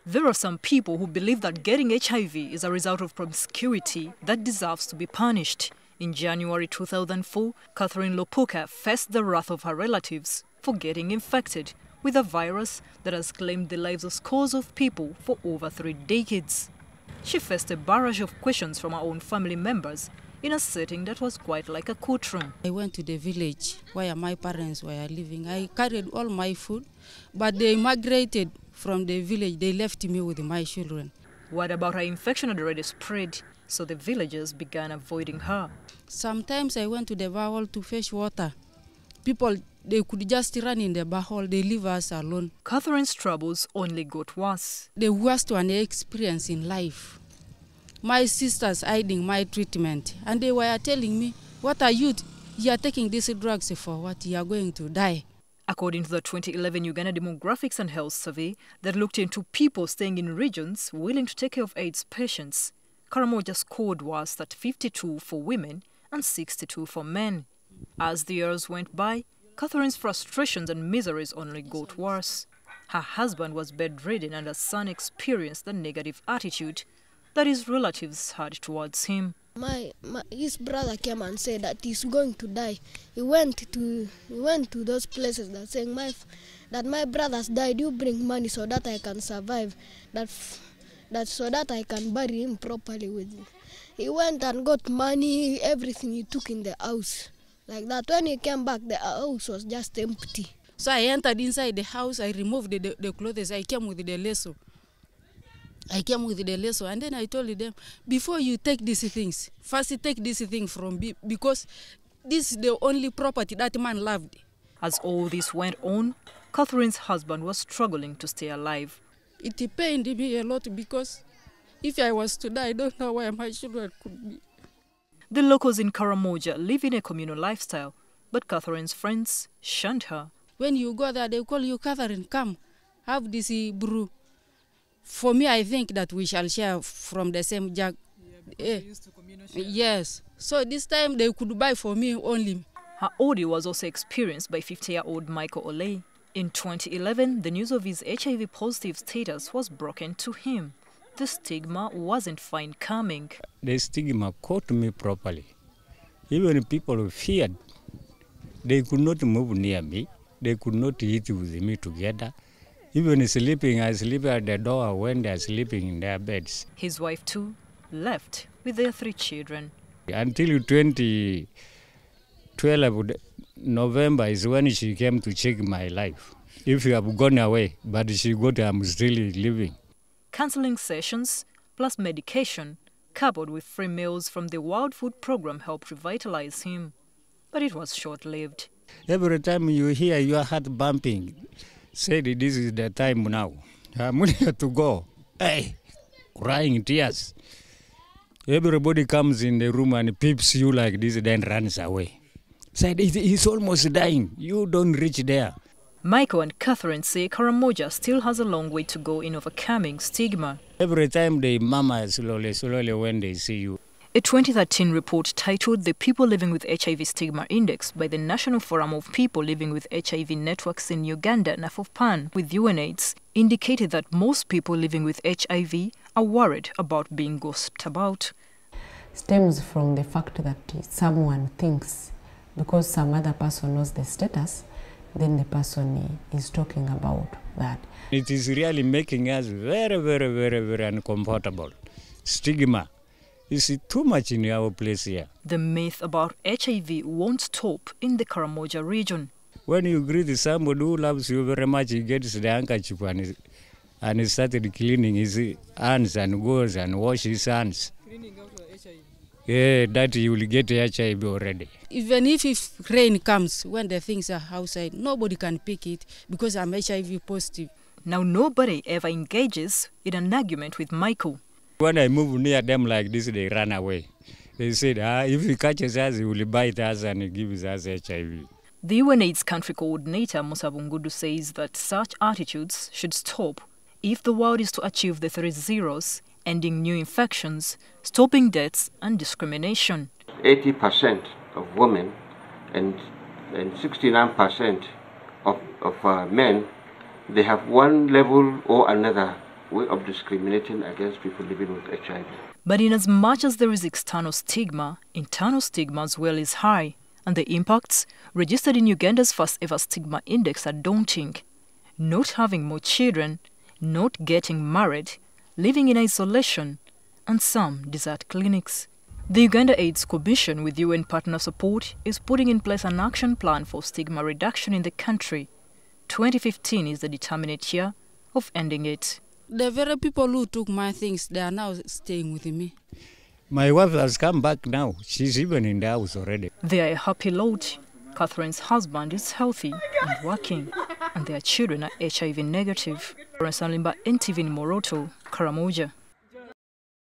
There are some people who believe that getting HIV is a result of promiscuity that deserves to be punished. In January 2004, Catherine Lopuka faced the wrath of her relatives for getting infected with a virus that has claimed the lives of scores of people for over 3 decades. She faced a barrage of questions from her own family members in a setting that was quite like a courtroom. I went to the village where my parents were living. I carried all my food, but they migrated from the village. They left me with my children. What about her infection had already spread, so the villagers began avoiding her? Sometimes I went to the borehole to fetch water. People, they could just run in the borehole. They leave us alone. Catherine's troubles only got worse. The worst one experience in life. My sisters hiding my treatment, and they were telling me, "What are you? You are taking these drugs for what? You are going to die." According to the 2011 Uganda Demographics and Health Survey that looked into people staying in regions willing to take care of AIDS patients, Karamoja scored worse at 52 for women and 62 for men. As the years went by, Catherine's frustrations and miseries only got worse. Her husband was bedridden and her son experienced the negative attitude that his relatives had towards him. His brother came and said that he's going to die. He went to those places that saying that my brother's died. You bring money so that I can survive. So that I can bury him properly with me. He went and got money, everything he took in the house. Like that, when he came back, the house was just empty. So I entered inside the house. I removed the clothes. I came with the lasso. And then I told them, before you take these things, first take this thing from me, because this is the only property that man loved. As all this went on, Catherine's husband was struggling to stay alive. It pained me a lot, because if I was to die, I don't know where my children could be. The locals in Karamoja live in a communal lifestyle, but Catherine's friends shunned her. When you go there, they call you, "Catherine, come, have this brew." For me, I think that we shall share from the same jug. Yes. So this time they could buy for me only. Her ordeal was also experienced by 50-year-old Michael Olay. In 2011, the news of his HIV positive status was broken to him. The stigma wasn't fine coming. The stigma caught me properly. Even people feared. They could not move near me. They could not eat with me together. Even sleeping, I sleep at the door when they are sleeping in their beds. His wife too left with their 3 children. Until 2012 November is when she came to check my life. If you have gone away, but she got, I'm still living. Counseling sessions plus medication coupled with free meals from the World Food Program helped revitalize him. But it was short-lived. Every time you hear your heart bumping, said this is the time now. I'm ready to go. Hey, crying tears. Everybody comes in the room and peeps you like this, then runs away. Said he's almost dying. You don't reach there. Michael and Catherine say Karamoja still has a long way to go in overcoming stigma. Every time they mama slowly when they see you. A 2013 report titled The People Living with HIV Stigma Index by the National Forum of People Living with HIV Networks in Uganda NAFOPHANU with UNAIDS indicated that most people living with HIV are worried about being gossiped about. Stems from the fact that someone thinks because some other person knows the status, then the person is talking about that. It is really making us very uncomfortable. Stigma is too much in our place here. The myth about HIV won't stop in the Karamoja region. When you greet somebody who loves you very much, he gets the handkerchief and he started cleaning his hands and goes and wash his hands. Cleaning out HIV? Yeah, that you will get HIV already. Even if rain comes, when the things are outside, nobody can pick it because I'm HIV positive. Now nobody ever engages in an argument with Michael. When I move near them like this, they run away. They said, if he catches us, he will bite us and he gives us HIV. The UNAIDS country coordinator, Musa Bungudu, says that such attitudes should stop if the world is to achieve the 3 zeros, ending new infections, stopping deaths and discrimination. 80% of women and 69% of men, they have one level or another way of discriminating against people living with HIV. But in as much as there is external stigma, internal stigma as well is high, and the impacts registered in Uganda's first ever stigma index are daunting. Not having more children, not getting married, living in isolation, and some desert clinics. The Uganda AIDS Commission, with UN partner support, is putting in place an action plan for stigma reduction in the country. 2015 is the determinate year of ending it. The very people who took my things, they are now staying with me. My wife has come back now. She's even in the house already. They are a happy lot. Catherine's husband is healthy and working, and their children are HIV negative. Florence, NTV in Moroto, Karamoja.